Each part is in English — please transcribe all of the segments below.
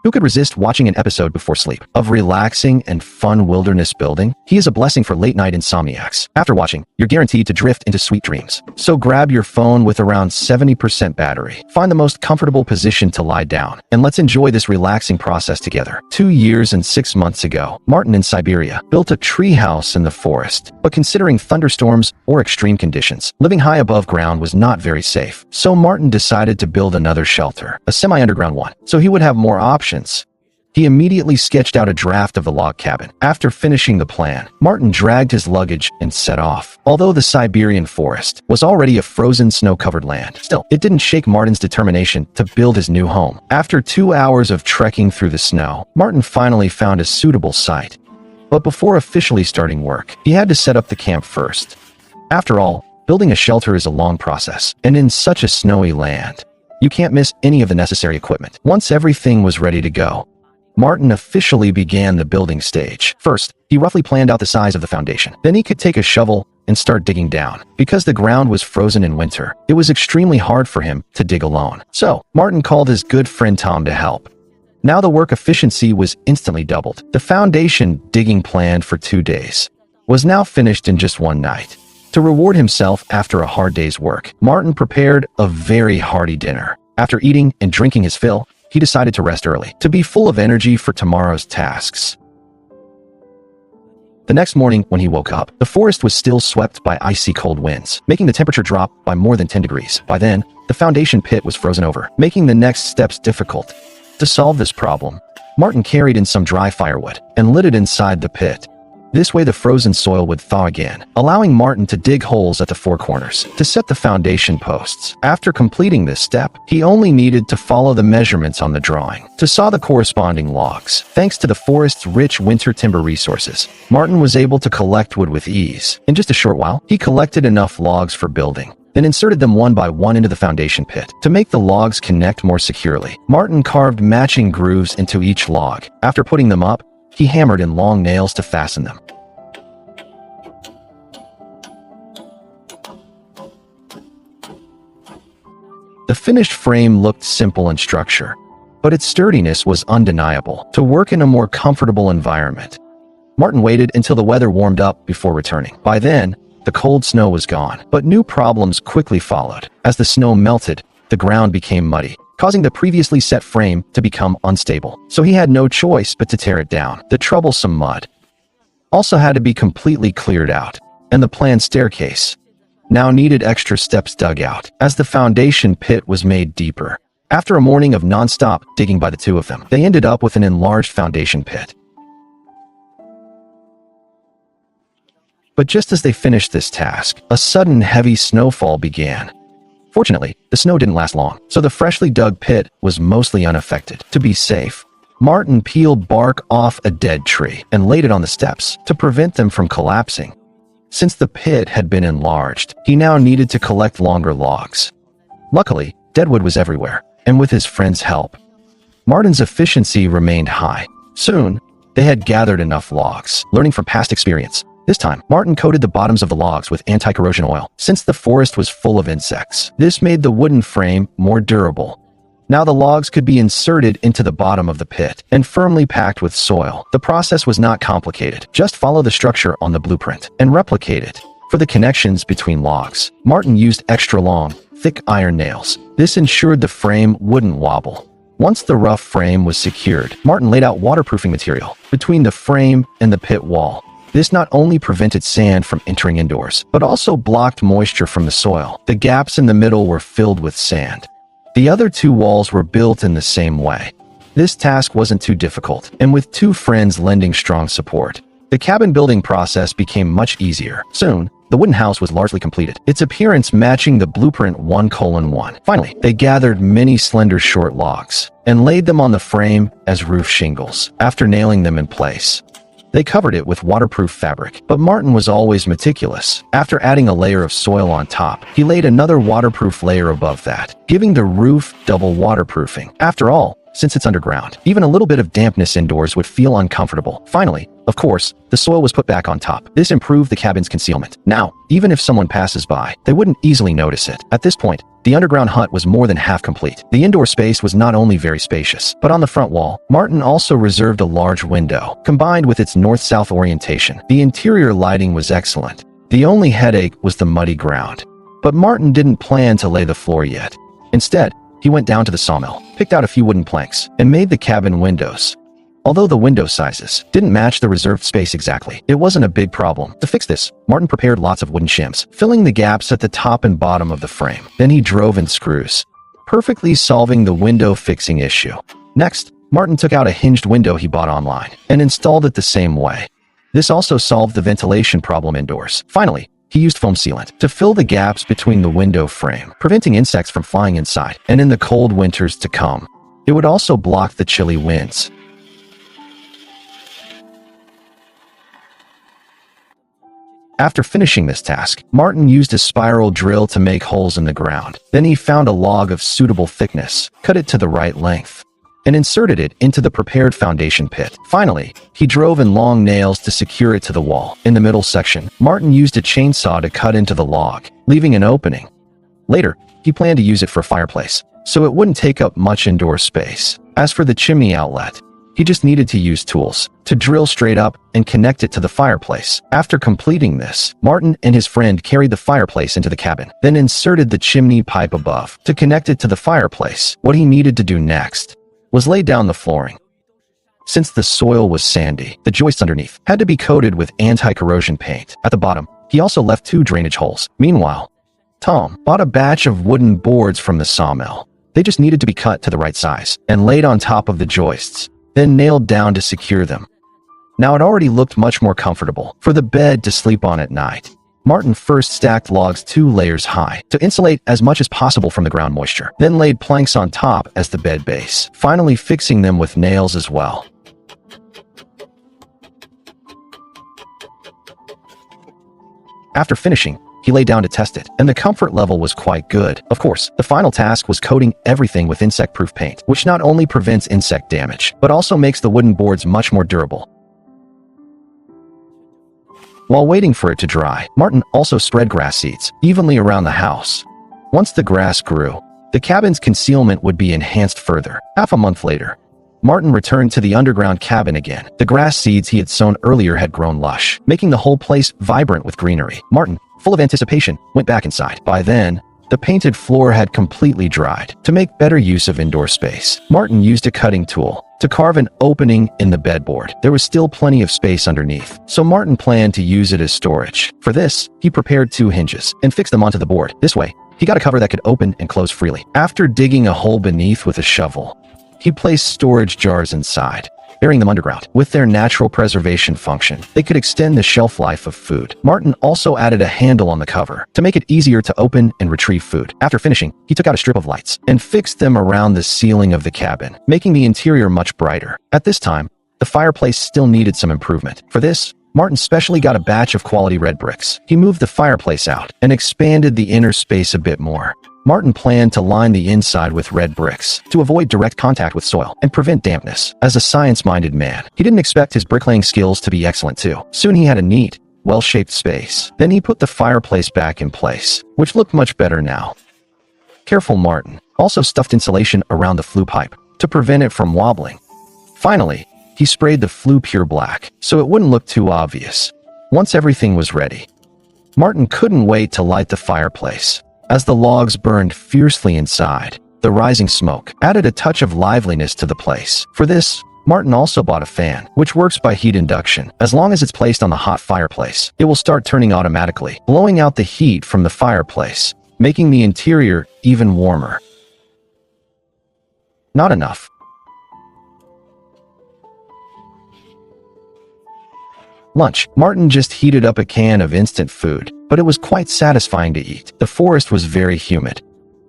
Who could resist watching an episode before sleep of relaxing and fun wilderness building? He is a blessing for late-night insomniacs. After watching, you're guaranteed to drift into sweet dreams. So grab your phone with around 70% battery. Find the most comfortable position to lie down, and let's enjoy this relaxing process together. 2 years and 6 months ago, Martin in Siberia built a treehouse in the forest. But considering thunderstorms or extreme conditions, living high above ground was not very safe. So Martin decided to build another shelter, a semi-underground one, so he would have more options. He immediately sketched out a draft of the log cabin. After finishing the plan, Martin dragged his luggage and set off. Although the Siberian forest was already a frozen, snow-covered land, still, it didn't shake Martin's determination to build his new home. After 2 hours of trekking through the snow, Martin finally found a suitable site. But before officially starting work, he had to set up the camp first. After all, building a shelter is a long process, and in such a snowy land, you can't miss any of the necessary equipment. Once everything was ready to go, Martin officially began the building stage. First, he roughly planned out the size of the foundation. Then he could take a shovel and start digging down. Because the ground was frozen in winter, it was extremely hard for him to dig alone. So, Martin called his good friend Tom to help. Now the work efficiency was instantly doubled. The foundation digging planned for 2 days was now finished in just one night. To reward himself after a hard day's work, Martin prepared a very hearty dinner. After eating and drinking his fill, he decided to rest early, to be full of energy for tomorrow's tasks. The next morning, when he woke up, the forest was still swept by icy cold winds, making the temperature drop by more than 10 degrees. By then, the foundation pit was frozen over, making the next steps difficult. To solve this problem, Martin carried in some dry firewood and lit it inside the pit. This way the frozen soil would thaw again, allowing Martin to dig holes at the 4 corners to set the foundation posts. After completing this step, he only needed to follow the measurements on the drawing to saw the corresponding logs. Thanks to the forest's rich winter timber resources, Martin was able to collect wood with ease. In just a short while, he collected enough logs for building, then inserted them one by one into the foundation pit. To make the logs connect more securely, Martin carved matching grooves into each log. After putting them up, he hammered in long nails to fasten them. The finished frame looked simple in structure, but its sturdiness was undeniable. To work in a more comfortable environment, Martin waited until the weather warmed up before returning. By then, the cold snow was gone, but new problems quickly followed. As the snow melted, the ground became muddy, causing the previously set frame to become unstable. So he had no choice but to tear it down. The troublesome mud also had to be completely cleared out, and the planned staircase now needed extra steps dug out, as the foundation pit was made deeper. After a morning of non-stop digging by the two of them, they ended up with an enlarged foundation pit. But just as they finished this task, a sudden heavy snowfall began. Fortunately, the snow didn't last long, so the freshly dug pit was mostly unaffected. To be safe, Martin peeled bark off a dead tree and laid it on the steps to prevent them from collapsing. Since the pit had been enlarged, he now needed to collect longer logs. Luckily, deadwood was everywhere, and with his friend's help, Martin's efficiency remained high. Soon, they had gathered enough logs. Learning from past experience, this time, Martin coated the bottoms of the logs with anti-corrosion oil, since the forest was full of insects. This made the wooden frame more durable. Now the logs could be inserted into the bottom of the pit and firmly packed with soil. The process was not complicated. Just follow the structure on the blueprint and replicate it. For the connections between logs, Martin used extra long, thick iron nails. This ensured the frame wouldn't wobble. Once the rough frame was secured, Martin laid out waterproofing material between the frame and the pit wall. This not only prevented sand from entering indoors, but also blocked moisture from the soil. The gaps in the middle were filled with sand. The other 2 walls were built in the same way. This task wasn't too difficult, and with 2 friends lending strong support, the cabin building process became much easier. Soon, the wooden house was largely completed, its appearance matching the blueprint 1:1. Finally, they gathered many slender short logs and laid them on the frame as roof shingles. After nailing them in place, they covered it with waterproof fabric, but Martin was always meticulous. After adding a layer of soil on top, he laid another waterproof layer above that, giving the roof double waterproofing. After all, since it's underground, even a little bit of dampness indoors would feel uncomfortable. Finally, of course, the soil was put back on top. This improved the cabin's concealment. Now, even if someone passes by, they wouldn't easily notice it. At this point, the underground hut was more than half complete. The indoor space was not only very spacious, but on the front wall, Martin also reserved a large window. Combined with its north-south orientation, the interior lighting was excellent. The only headache was the muddy ground. But Martin didn't plan to lay the floor yet. Instead, he went down to the sawmill, picked out a few wooden planks, and made the cabin windows. Although the window sizes didn't match the reserved space exactly, it wasn't a big problem. To fix this, Martin prepared lots of wooden shims, filling the gaps at the top and bottom of the frame. Then he drove in screws, perfectly solving the window fixing issue. Next, Martin took out a hinged window he bought online and installed it the same way. This also solved the ventilation problem indoors. Finally, he used foam sealant to fill the gaps between the window frame, preventing insects from flying inside. And in the cold winters to come, it would also block the chilly winds. After finishing this task, Martin used a spiral drill to make holes in the ground. Then he found a log of suitable thickness, cut it to the right length, and inserted it into the prepared foundation pit. Finally, he drove in long nails to secure it to the wall. In the middle section, Martin used a chainsaw to cut into the log, leaving an opening. Later, he planned to use it for a fireplace, so it wouldn't take up much indoor space. As for the chimney outlet, he just needed to use tools to drill straight up and connect it to the fireplace. After completing this, Martin and his friend carried the fireplace into the cabin, then inserted the chimney pipe above to connect it to the fireplace. What he needed to do next was lay down the flooring. Since the soil was sandy, the joists underneath had to be coated with anti-corrosion paint. At the bottom, he also left 2 drainage holes. Meanwhile, Tom bought a batch of wooden boards from the sawmill. They just needed to be cut to the right size and laid on top of the joists, then nailed down to secure them. Now it already looked much more comfortable for the bed to sleep on at night. Martin first stacked logs 2 layers high to insulate as much as possible from the ground moisture, then laid planks on top as the bed base, finally fixing them with nails as well. After finishing, he lay down to test it, and the comfort level was quite good. Of course, the final task was coating everything with insect-proof paint, which not only prevents insect damage, but also makes the wooden boards much more durable. While waiting for it to dry, Martin also spread grass seeds evenly around the house. Once the grass grew, the cabin's concealment would be enhanced further. Half a month later, Martin returned to the underground cabin again. The grass seeds he had sown earlier had grown lush, making the whole place vibrant with greenery. Martin, full of anticipation, went back inside. By then, the painted floor had completely dried. To make better use of indoor space, Martin used a cutting tool to carve an opening in the bedboard. There was still plenty of space underneath, so Martin planned to use it as storage. For this, he prepared 2 hinges and fixed them onto the board. This way, he got a cover that could open and close freely. After digging a hole beneath with a shovel, he placed storage jars inside, burying them underground. With their natural preservation function, they could extend the shelf life of food. Martin also added a handle on the cover to make it easier to open and retrieve food. After finishing, he took out a strip of lights and fixed them around the ceiling of the cabin, making the interior much brighter. At this time, the fireplace still needed some improvement. For this, Martin specially got a batch of quality red bricks. He moved the fireplace out and expanded the inner space a bit more. Martin planned to line the inside with red bricks to avoid direct contact with soil and prevent dampness. As a science-minded man, he didn't expect his bricklaying skills to be excellent too. Soon he had a neat, well-shaped space. Then he put the fireplace back in place, which looked much better now. Careful Martin also stuffed insulation around the flue pipe to prevent it from wobbling. Finally, he sprayed the flue pure black so it wouldn't look too obvious. Once everything was ready, Martin couldn't wait to light the fireplace. As the logs burned fiercely inside, the rising smoke added a touch of liveliness to the place. For this, Martin also bought a fan, which works by heat induction. As long as it's placed on the hot fireplace, it will start turning automatically, blowing out the heat from the fireplace, making the interior even warmer. Not enough. Lunch. Martin just heated up a can of instant food, but it was quite satisfying to eat. The forest was very humid,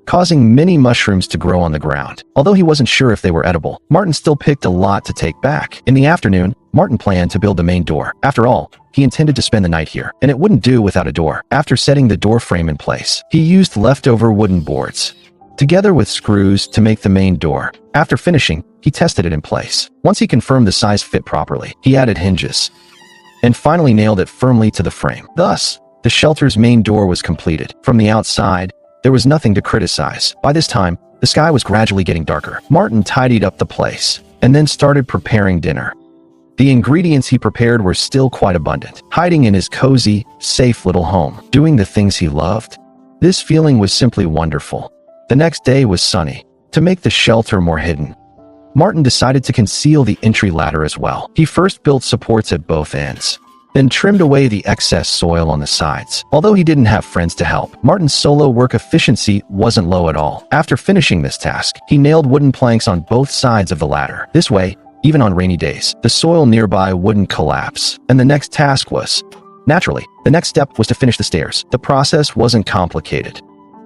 causing many mushrooms to grow on the ground. Although he wasn't sure if they were edible, Martin still picked a lot to take back. In the afternoon, Martin planned to build the main door. After all, he intended to spend the night here, and it wouldn't do without a door. After setting the door frame in place, he used leftover wooden boards, together with screws, to make the main door. After finishing, he tested it in place. Once he confirmed the size fit properly, he added hinges and finally nailed it firmly to the frame. Thus, the shelter's main door was completed. From the outside, there was nothing to criticize. By this time, the sky was gradually getting darker. Martin tidied up the place and then started preparing dinner. The ingredients he prepared were still quite abundant. Hiding in his cozy, safe little home, doing the things he loved. This feeling was simply wonderful. The next day was sunny. To make the shelter more hidden, Martin decided to conceal the entry ladder as well. He first built supports at both ends, then trimmed away the excess soil on the sides. Although he didn't have friends to help, Martin's solo work efficiency wasn't low at all. After finishing this task, he nailed wooden planks on both sides of the ladder. This way, even on rainy days, the soil nearby wouldn't collapse. And the next task was, naturally, the next step was to finish the stairs. The process wasn't complicated.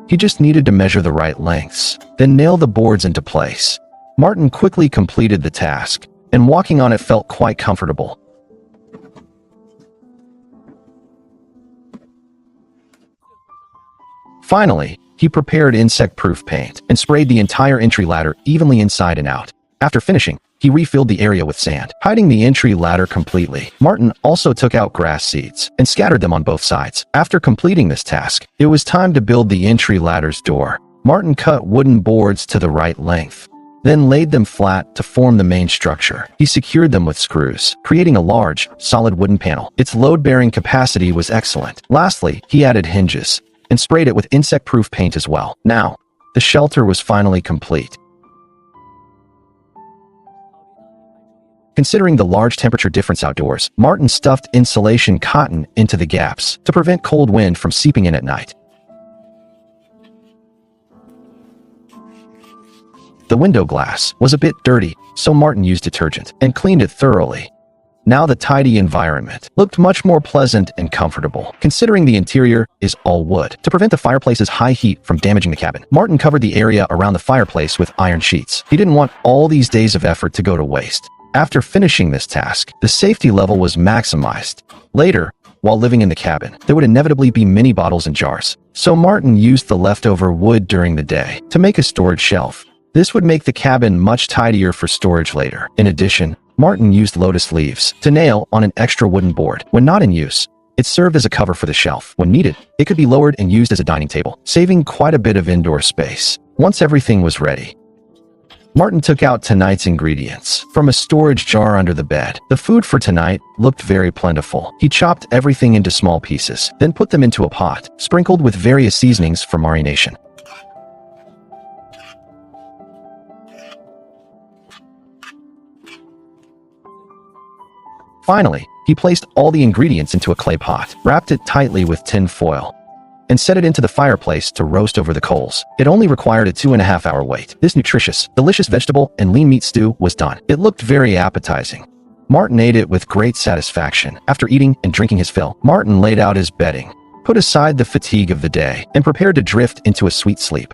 He just needed to measure the right lengths, then nail the boards into place. Martin quickly completed the task, and walking on it felt quite comfortable. Finally, he prepared insect-proof paint and sprayed the entire entry ladder evenly inside and out. After finishing, he refilled the area with sand, hiding the entry ladder completely. Martin also took out grass seeds and scattered them on both sides. After completing this task, it was time to build the entry ladder's door. Martin cut wooden boards to the right length, then laid them flat to form the main structure. He secured them with screws, creating a large, solid wooden panel. Its load-bearing capacity was excellent. Lastly, he added hinges and sprayed it with insect-proof paint as well. Now, the shelter was finally complete. Considering the large temperature difference outdoors, Martin stuffed insulation cotton into the gaps to prevent cold wind from seeping in at night. The window glass was a bit dirty, so Martin used detergent and cleaned it thoroughly. Now the tidy environment looked much more pleasant and comfortable, considering the interior is all wood. To prevent the fireplace's high heat from damaging the cabin, Martin covered the area around the fireplace with iron sheets. He didn't want all these days of effort to go to waste. After finishing this task, the safety level was maximized. Later, while living in the cabin, there would inevitably be many bottles and jars, so Martin used the leftover wood during the day to make a storage shelf. This would make the cabin much tidier for storage later. In addition, Martin used lotus leaves to nail on an extra wooden board. When not in use, it served as a cover for the shelf. When needed, it could be lowered and used as a dining table, saving quite a bit of indoor space. Once everything was ready, Martin took out tonight's ingredients from a storage jar under the bed. The food for tonight looked very plentiful. He chopped everything into small pieces, then put them into a pot, sprinkled with various seasonings for marination. Finally, he placed all the ingredients into a clay pot, wrapped it tightly with tin foil, and set it into the fireplace to roast over the coals. It only required a 2.5-hour wait. This nutritious, delicious vegetable and lean meat stew was done. It looked very appetizing. Martin ate it with great satisfaction. After eating and drinking his fill, Martin laid out his bedding, put aside the fatigue of the day, and prepared to drift into a sweet sleep.